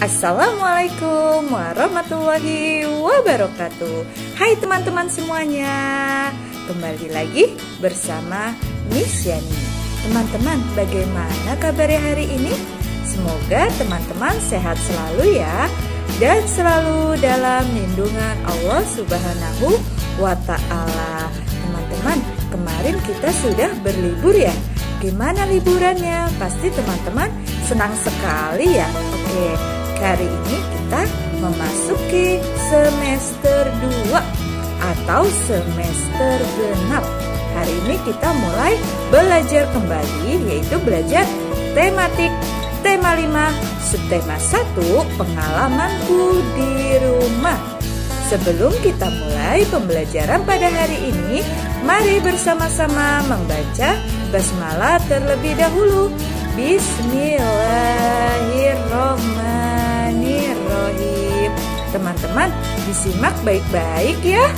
Assalamualaikum warahmatullahi wabarakatuh. Hai teman-teman semuanya, kembali lagi bersama Miss Yani. Teman-teman, bagaimana kabarnya hari ini? Semoga teman-teman sehat selalu ya, dan selalu dalam lindungan Allah Subhanahu wa Ta'ala. Teman-teman, kemarin kita sudah berlibur ya. Gimana liburannya? Pasti teman-teman senang sekali ya. Oke, hari ini kita memasuki semester 2 atau semester genap. Hari ini kita mulai belajar kembali, yaitu belajar tematik tema 5, subtema 1, pengalamanku di rumah. Sebelum kita mulai pembelajaran pada hari ini, mari bersama-sama membaca basmalah terlebih dahulu. Bismillahirrohmanirrohim. Teman-teman, disimak baik-baik ya.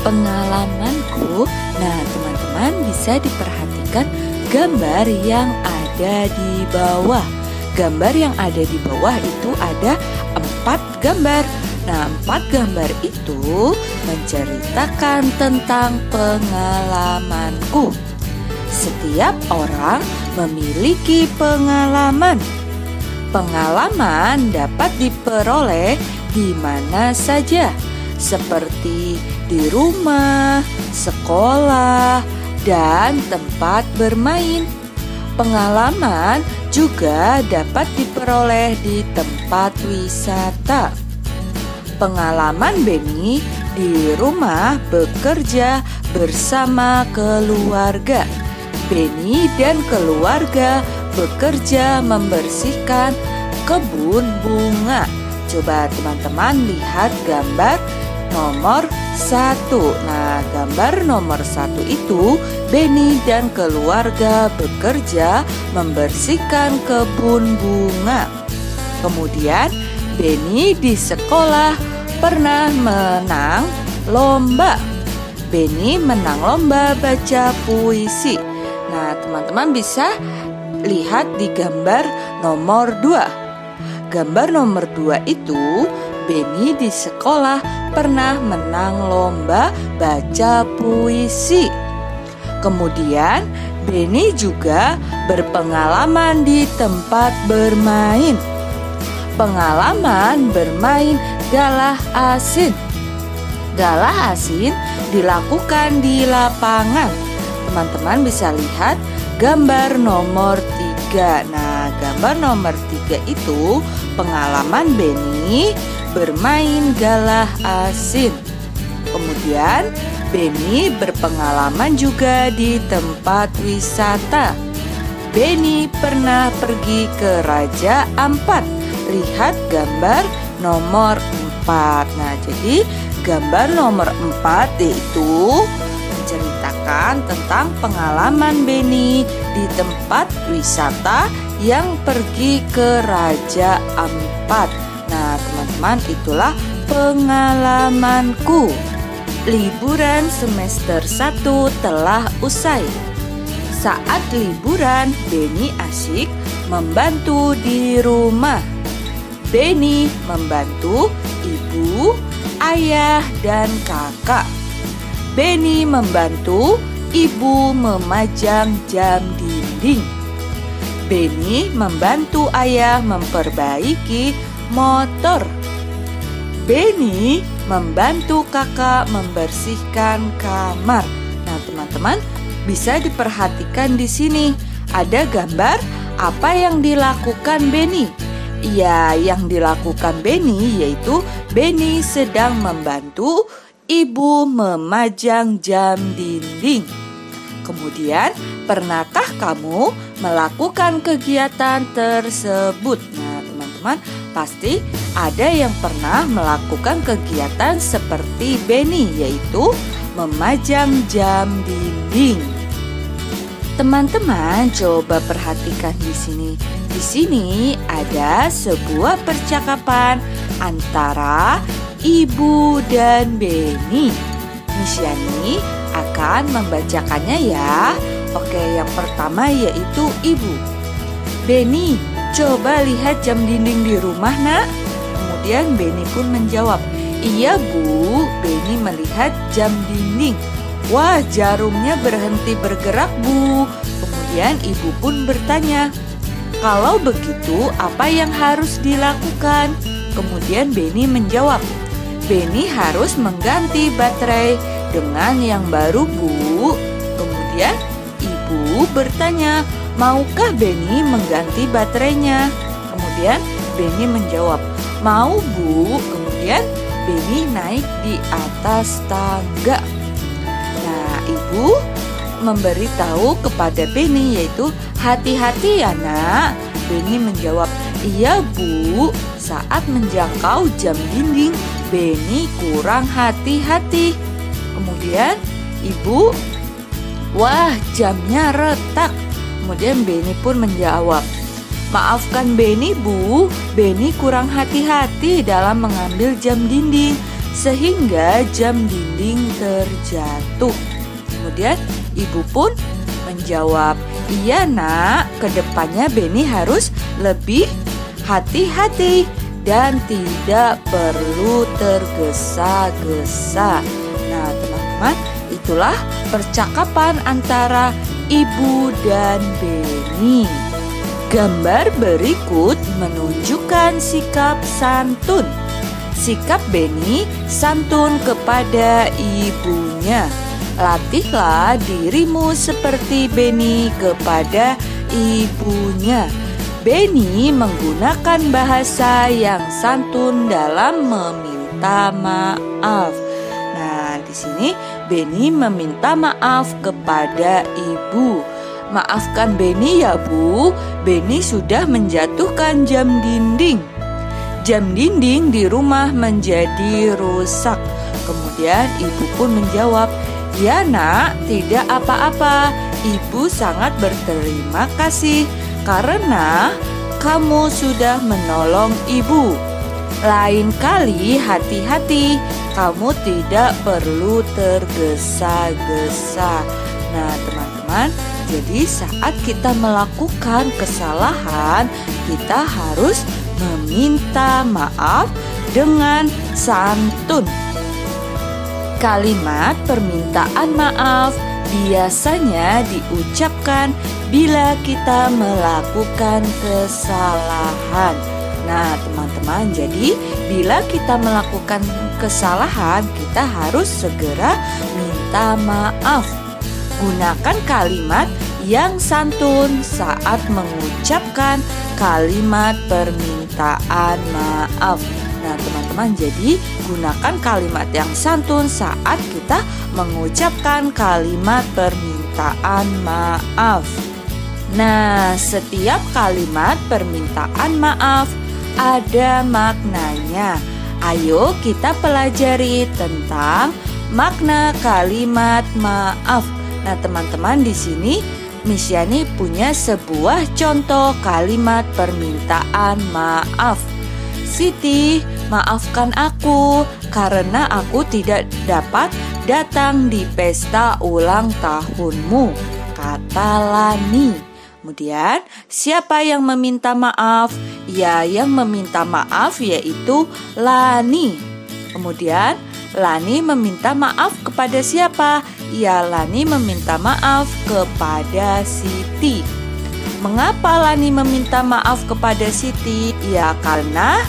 Pengalamanku. Nah, teman-teman bisa diperhatikan gambar yang ada di bawah. Gambar yang ada di bawah itu ada 4 gambar. Nah, 4 gambar itu menceritakan tentang pengalamanku. Setiap orang memiliki pengalaman. Pengalaman dapat diperoleh di mana saja, seperti di rumah, sekolah, dan tempat bermain. Pengalaman juga dapat diperoleh di tempat wisata. Pengalaman Beni di rumah bekerja bersama keluarga. Beni dan keluarga bekerja membersihkan kebun bunga. Coba teman-teman lihat gambar nomor 1. Nah, gambar nomor 1 itu Beni dan keluarga bekerja membersihkan kebun bunga. Kemudian Beni di sekolah pernah menang lomba. Beni menang lomba baca puisi. Nah, teman-teman bisa lihat di gambar nomor 2. Gambar nomor 2 itu Beni di sekolah pernah menang lomba baca puisi. Kemudian Beni juga berpengalaman di tempat bermain. Pengalaman bermain galah asin. Galah asin dilakukan di lapangan. Teman-teman bisa lihat gambar nomor 3. Nah, gambar nomor 3 itu pengalaman Beni bermain galah asin. Kemudian Beni berpengalaman juga di tempat wisata. Beni pernah pergi ke Raja Ampat. Lihat gambar nomor 4. Nah, jadi gambar nomor 4 itu menceritakan tentang pengalaman Beni di tempat wisata yang pergi ke Raja Ampat. Nah, teman-teman, itulah pengalamanku. Liburan semester 1 telah usai. Saat liburan, Beni asyik membantu di rumah. Beni membantu ibu, ayah, dan kakak. Beni membantu ibu memajang jam dinding. Beni membantu ayah memperbaiki motor. Beni membantu kakak membersihkan kamar. Nah, teman-teman bisa diperhatikan di sini ada gambar apa yang dilakukan Beni. Ya, yang dilakukan Beni yaitu Beni sedang membantu ibu memajang jam dinding. Kemudian, pernahkah kamu melakukan kegiatan tersebut? Nah, teman-teman, pasti ada yang pernah melakukan kegiatan seperti Beni, yaitu memajang jam dinding. Teman-teman, coba perhatikan di sini. Di sini ada sebuah percakapan antara ibu dan Beni. Miss Yani akan membacakannya ya. Oke, yang pertama yaitu ibu. Beni, coba lihat jam dinding di rumah, Nak. Kemudian Beni pun menjawab, iya Bu, Beni melihat jam dinding. Wah, jarumnya berhenti bergerak Bu. Kemudian ibu pun bertanya, kalau begitu apa yang harus dilakukan? Kemudian Beni menjawab, Beni harus mengganti baterai dengan yang baru Bu. Kemudian ibu bertanya, maukah Beni mengganti baterainya? Kemudian Beni menjawab, mau Bu. Kemudian Beni naik di atas tangga. Nah, ibu memberitahu kepada Beni yaitu, hati-hati ya Nak. Beni menjawab, iya Bu. Saat menjangkau jam dinding, Beni kurang hati-hati. Kemudian ibu, wah jamnya retak. Kemudian Beni pun menjawab, maafkan Beni Bu, Beni kurang hati-hati dalam mengambil jam dinding sehingga jam dinding terjatuh. Kemudian ibu pun menjawab, iya Nak, kedepannya Beni harus lebih hati-hati dan tidak perlu tergesa-gesa. Nah teman-teman, itulah percakapan antara ibu dan Beni. Gambar berikut menunjukkan sikap santun. Sikap Beni santun kepada ibunya. Latihlah dirimu seperti Beni kepada ibunya. Beni menggunakan bahasa yang santun dalam meminta maaf. Nah, di sini Beni meminta maaf kepada ibu. Maafkan Beni ya Bu, Beni sudah menjatuhkan jam dinding. Jam dinding di rumah menjadi rusak. Kemudian ibu pun menjawab, ya Nak, tidak apa-apa. Ibu sangat berterima kasih karena kamu sudah menolong ibu. Lain kali hati-hati, kamu tidak perlu tergesa-gesa. Nah teman-teman, jadi saat kita melakukan kesalahan, kita harus meminta maaf dengan santun. Kalimat permintaan maaf biasanya diucapkan bila kita melakukan kesalahan. Nah teman-teman, jadi bila kita melakukan kesalahan, kita harus segera minta maaf. Gunakan kalimat yang santun saat mengucapkan kalimat permintaan maaf. Nah teman-teman, jadi gunakan kalimat yang santun saat kita mengucapkan kalimat permintaan maaf. Nah, setiap kalimat permintaan maaf ada maknanya. Ayo kita pelajari tentang makna kalimat maaf. Nah teman-teman, di sini Miss Yani punya sebuah contoh kalimat permintaan maaf. Siti, maafkan aku karena aku tidak dapat datang di pesta ulang tahunmu, kata Lani. Kemudian, siapa yang meminta maaf? Ya, yang meminta maaf yaitu Lani. Kemudian, Lani meminta maaf kepada siapa? Ya, Lani meminta maaf kepada Siti. Mengapa Lani meminta maaf kepada Siti? Ya, karena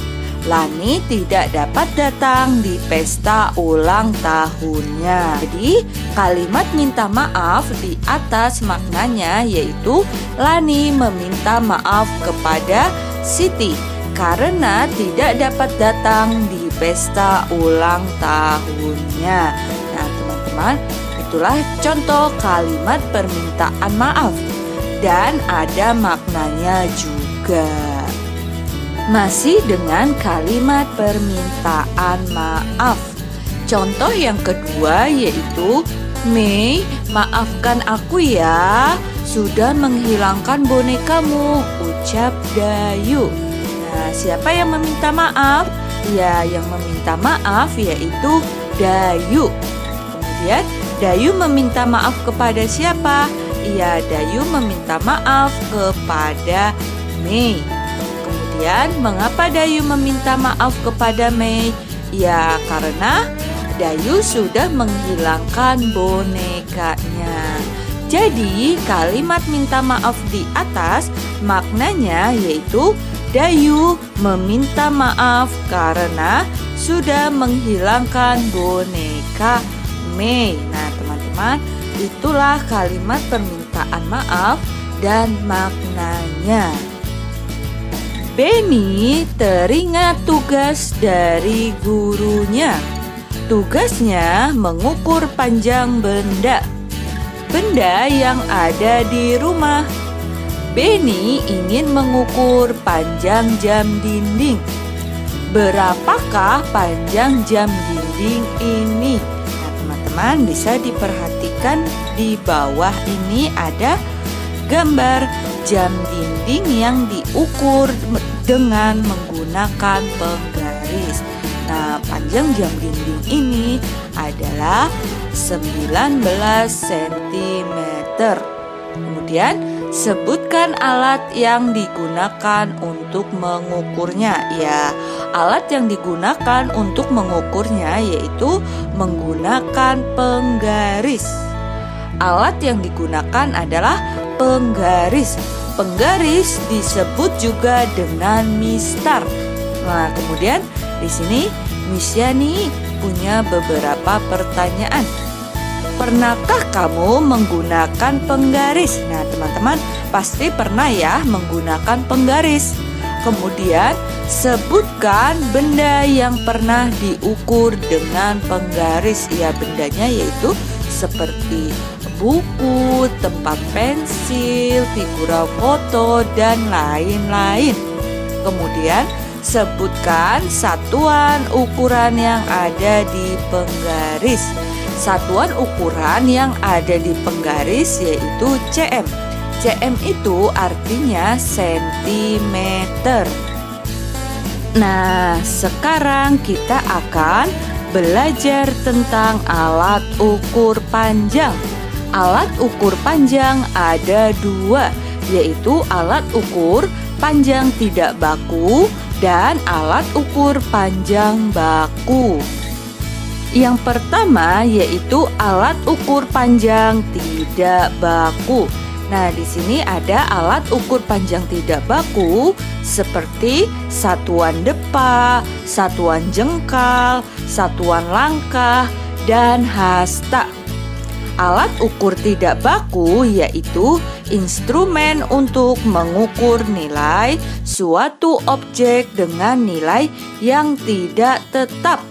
Lani tidak dapat datang di pesta ulang tahunnya. Jadi kalimat minta maaf di atas maknanya yaitu Lani meminta maaf kepada Siti karena tidak dapat datang di pesta ulang tahunnya. Nah teman-teman, itulah contoh kalimat permintaan maaf dan ada maknanya juga. Masih dengan kalimat permintaan maaf. Contoh yang kedua yaitu, Mei, maafkan aku ya, sudah menghilangkan bonekamu, ucap Dayu. Nah, siapa yang meminta maaf? Ya, yang meminta maaf yaitu Dayu. Kemudian, Dayu meminta maaf kepada siapa? Ya, Dayu meminta maaf kepada Mei. Kemudian mengapa Dayu meminta maaf kepada Mei? Ya, karena Dayu sudah menghilangkan bonekanya. Jadi kalimat minta maaf di atas maknanya yaitu Dayu meminta maaf karena sudah menghilangkan boneka Mei. Nah teman-teman, itulah kalimat permintaan maaf dan maknanya. Benny teringat tugas dari gurunya. Tugasnya mengukur panjang benda yang ada di rumah. Benny ingin mengukur panjang jam dinding. Berapakah panjang jam dinding ini? Nah, teman-teman bisa diperhatikan di bawah ini ada gambar jam dinding yang diukur dengan menggunakan penggaris. Nah, panjang jam dinding ini adalah 19 cm. Kemudian sebutkan alat yang digunakan untuk mengukurnya. Ya, alat yang digunakan untuk mengukurnya yaitu menggunakan penggaris. Alat yang digunakan adalah penggaris. Penggaris disebut juga dengan mistar. Nah, kemudian di sini Miss Yani punya beberapa pertanyaan. Pernahkah kamu menggunakan penggaris? Nah, teman-teman pasti pernah ya menggunakan penggaris. Kemudian sebutkan benda yang pernah diukur dengan penggaris. Ya, bendanya yaitu seperti buku, tempat pensil, figura foto, dan lain-lain. Kemudian sebutkan satuan ukuran yang ada di penggaris. Satuan ukuran yang ada di penggaris yaitu cm. Cm itu artinya sentimeter. Nah, sekarang kita akan belajar tentang alat ukur panjang. Alat ukur panjang ada dua, yaitu alat ukur panjang tidak baku dan alat ukur panjang baku. Yang pertama yaitu alat ukur panjang tidak baku. Nah, di sini ada alat ukur panjang tidak baku seperti satuan depa, satuan jengkal, satuan langkah, dan hasta. Alat ukur tidak baku yaitu instrumen untuk mengukur nilai suatu objek dengan nilai yang tidak tetap.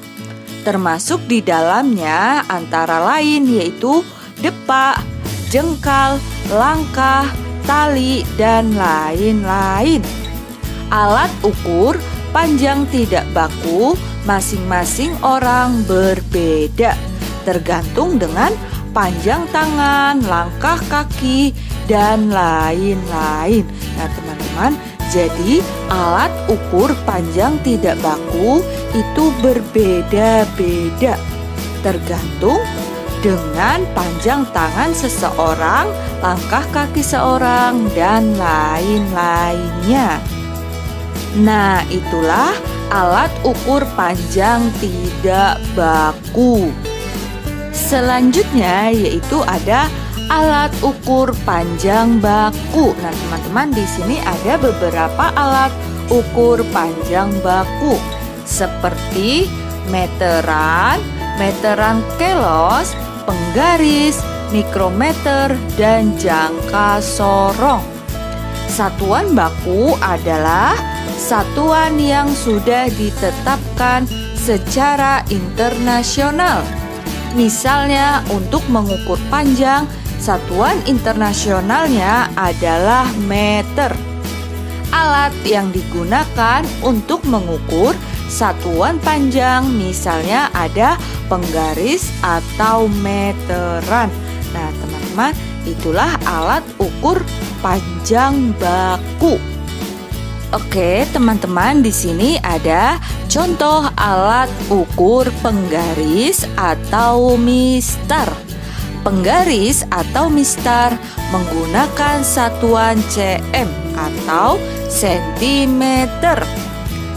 Termasuk di dalamnya antara lain yaitu depa, jengkal, langkah, tali, dan lain-lain. Alat ukur panjang tidak baku masing-masing orang berbeda, tergantung dengan panjang tangan, langkah kaki, dan lain-lain. Nah, teman-teman, jadi alat ukur panjang tidak baku itu berbeda-beda, tergantung dengan panjang tangan seseorang, langkah kaki seorang, dan lain-lainnya. Nah, itulah alat ukur panjang tidak baku. Selanjutnya yaitu ada alat ukur panjang baku. Nah, teman-teman, di sini ada beberapa alat ukur panjang baku seperti meteran, meteran kelos, penggaris, mikrometer, dan jangka sorong. Satuan baku adalah satuan yang sudah ditetapkan secara internasional. Misalnya untuk mengukur panjang, satuan internasionalnya adalah meter. Alat yang digunakan untuk mengukur satuan panjang misalnya ada penggaris atau meteran. Nah, teman-teman, itulah alat ukur panjang baku. Oke, teman-teman, di sini ada contoh alat ukur penggaris atau mistar. Penggaris atau mistar menggunakan satuan cm atau sentimeter.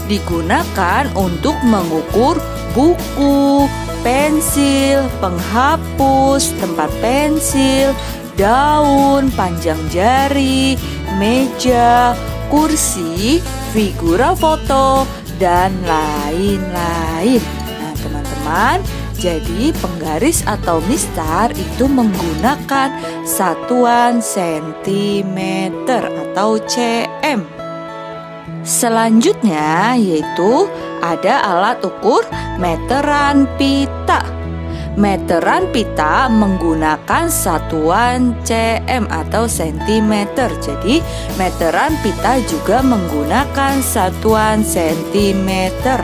Digunakan untuk mengukur buku, pensil, penghapus, tempat pensil, daun, panjang jari, meja, kursi, figura foto, dan lain-lain. Nah, teman-teman, jadi penggaris atau mistar itu menggunakan satuan sentimeter atau cm. Selanjutnya yaitu ada alat ukur meteran pita. Meteran pita menggunakan satuan cm atau sentimeter. Jadi meteran pita juga menggunakan satuan sentimeter.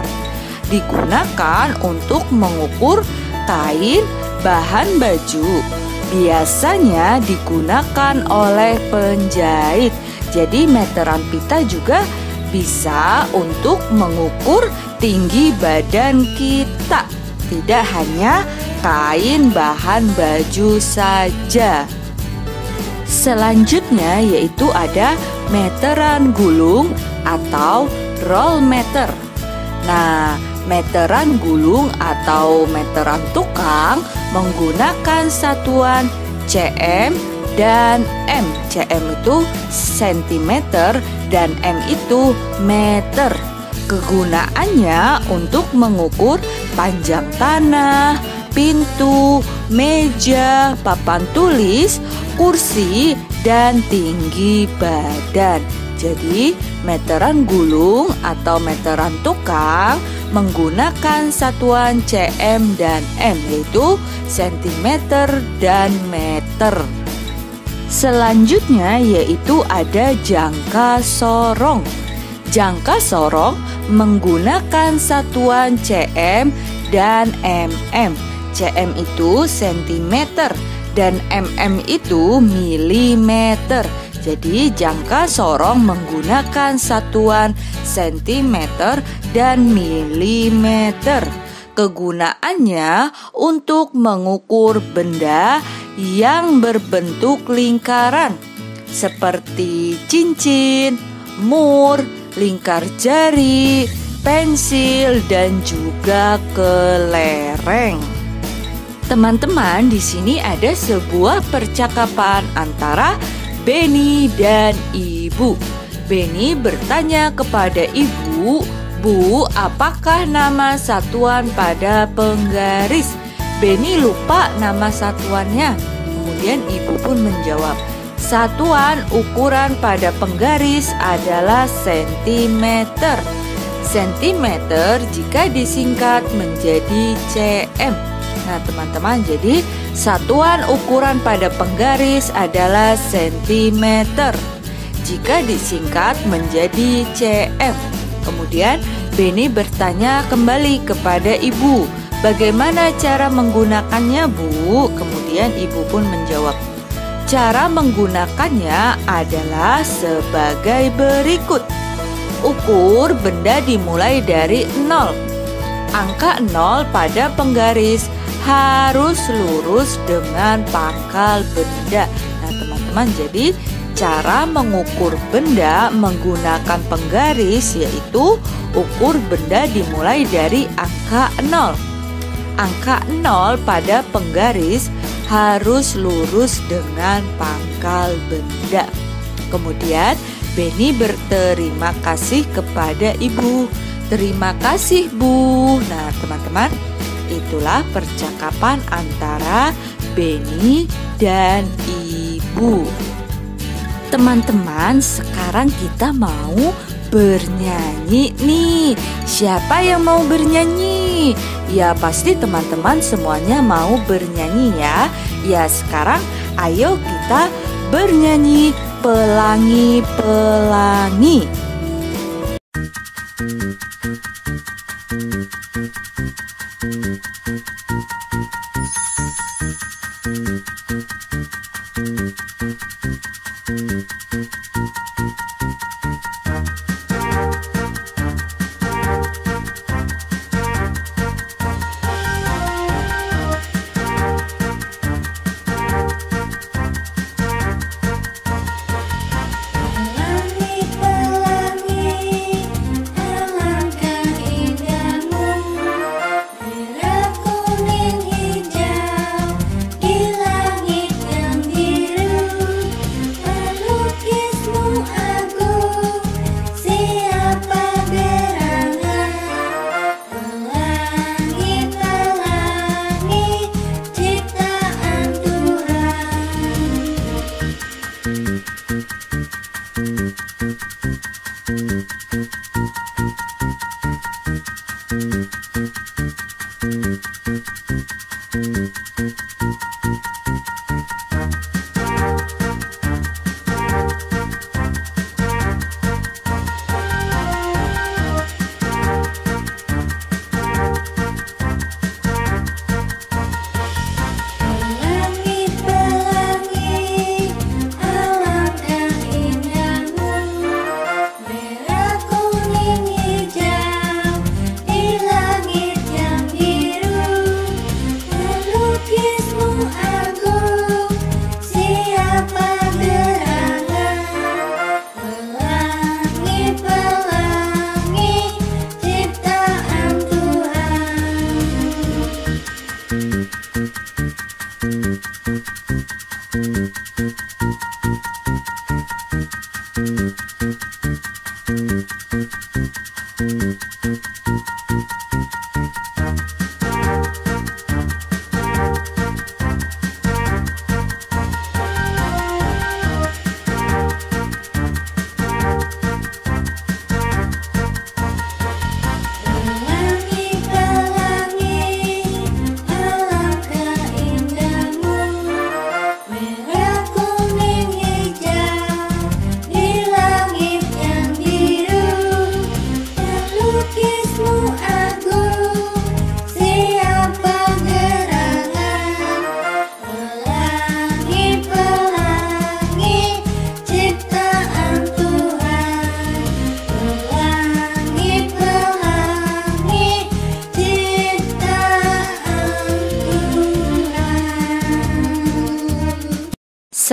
Digunakan untuk mengukur kain bahan baju. Biasanya digunakan oleh penjahit. Jadi meteran pita juga bisa untuk mengukur tinggi badan kita. Tidak hanya kain bahan baju saja. Selanjutnya yaitu ada meteran gulung atau roll meter. Nah, meteran gulung atau meteran tukang menggunakan satuan cm dan m. Cm itu sentimeter dan m itu meter. Kegunaannya untuk mengukur panjang tanah, pintu, meja, papan tulis, kursi, dan tinggi badan. Jadi, meteran gulung atau meteran tukang menggunakan satuan cm dan m, yaitu sentimeter dan meter. Selanjutnya yaitu ada jangka sorong. Jangka sorong menggunakan satuan cm dan mm. Cm itu sentimeter dan mm itu milimeter. Jadi jangka sorong menggunakan satuan sentimeter dan milimeter. Kegunaannya untuk mengukur benda yang berbentuk lingkaran seperti cincin, mur, lingkar jari, pensil, dan juga kelereng. Teman-teman, di sini ada sebuah percakapan antara Benny dan ibu. Benny bertanya kepada ibu, "Bu, apakah nama satuan pada penggaris?" Benny lupa nama satuannya. Kemudian ibu pun menjawab, "Satuan ukuran pada penggaris adalah sentimeter. Sentimeter jika disingkat menjadi cm." Nah, teman-teman, jadi satuan ukuran pada penggaris adalah sentimeter jika disingkat menjadi cm. Kemudian Benny bertanya kembali kepada ibu, "Bagaimana cara menggunakannya, Bu?" Kemudian ibu pun menjawab, "Cara menggunakannya adalah sebagai berikut. Ukur benda dimulai dari 0. Angka 0 pada penggaris harus lurus dengan pangkal benda." Nah, teman-teman, jadi cara mengukur benda menggunakan penggaris yaitu ukur benda dimulai dari angka 0. Angka 0 pada penggaris harus lurus dengan pangkal benda. Kemudian Benny berterima kasih kepada ibu. "Terima kasih, Bu." Nah, teman-teman, itulah percakapan antara Benny dan ibu. Teman-teman, sekarang kita mau bernyanyi nih. Siapa yang mau bernyanyi? Ya, pasti teman-teman semuanya mau bernyanyi ya. Ya, sekarang ayo kita bernyanyi pelangi-pelangi. Pelangi,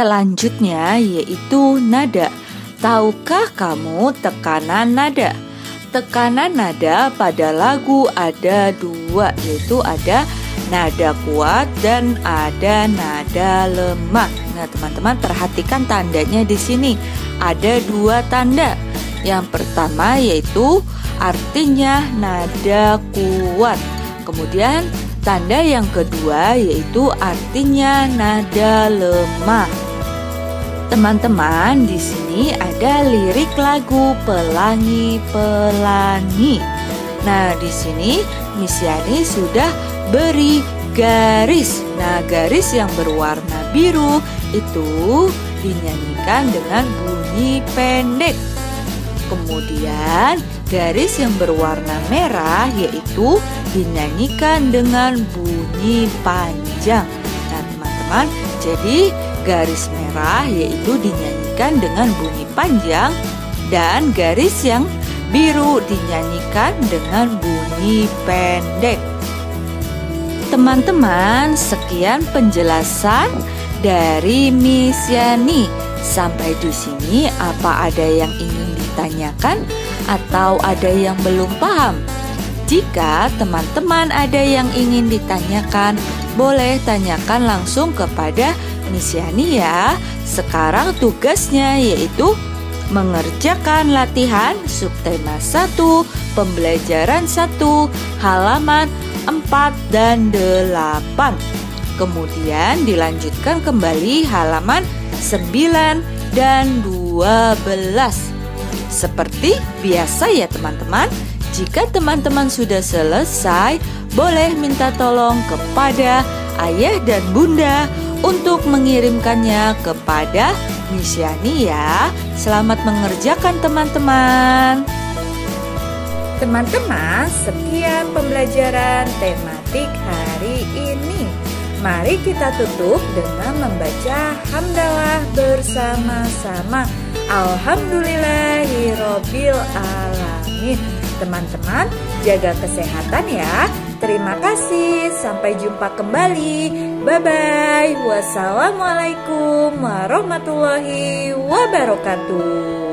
Selanjutnya yaitu nada. Tahukah kamu tekanan nada? Tekanan nada pada lagu ada dua, yaitu ada nada kuat dan ada nada lemah. Nah, teman-teman perhatikan tandanya di sini. Ada dua tanda. Yang pertama yaitu artinya nada kuat. Kemudian tanda yang kedua yaitu artinya nada lemah. Teman-teman, di sini ada lirik lagu Pelangi Pelangi. Nah, di sini Miss Yani sudah beri garis. Nah, garis yang berwarna biru itu dinyanyikan dengan bunyi pendek. Kemudian garis yang berwarna merah yaitu dinyanyikan dengan bunyi panjang. Nah, teman-teman, jadi garis merah yaitu dinyanyikan dengan bunyi panjang dan garis yang biru dinyanyikan dengan bunyi pendek. Teman-teman, sekian penjelasan dari Miss Yani. Sampai di sini apa ada yang ingin ditanyakan atau ada yang belum paham? Jika teman-teman ada yang ingin ditanyakan, boleh tanyakan langsung kepada Miss Yani ya. Sekarang tugasnya yaitu mengerjakan latihan subtema 1, pembelajaran 1, halaman 4 dan 8. Kemudian dilanjutkan kembali halaman 9 dan 12. Seperti biasa ya teman-teman. Jika teman-teman sudah selesai, boleh minta tolong kepada ayah dan bunda untuk mengirimkannya kepada Miss Yani ya. Selamat mengerjakan teman-teman. Teman-teman, sekian pembelajaran tematik hari ini. Mari kita tutup dengan membaca hamdalah bersama-sama. Alhamdulillahirobbil alamin. Teman-teman, jaga kesehatan ya. Terima kasih. Sampai jumpa kembali. Bye-bye. Wassalamualaikum warahmatullahi wabarakatuh.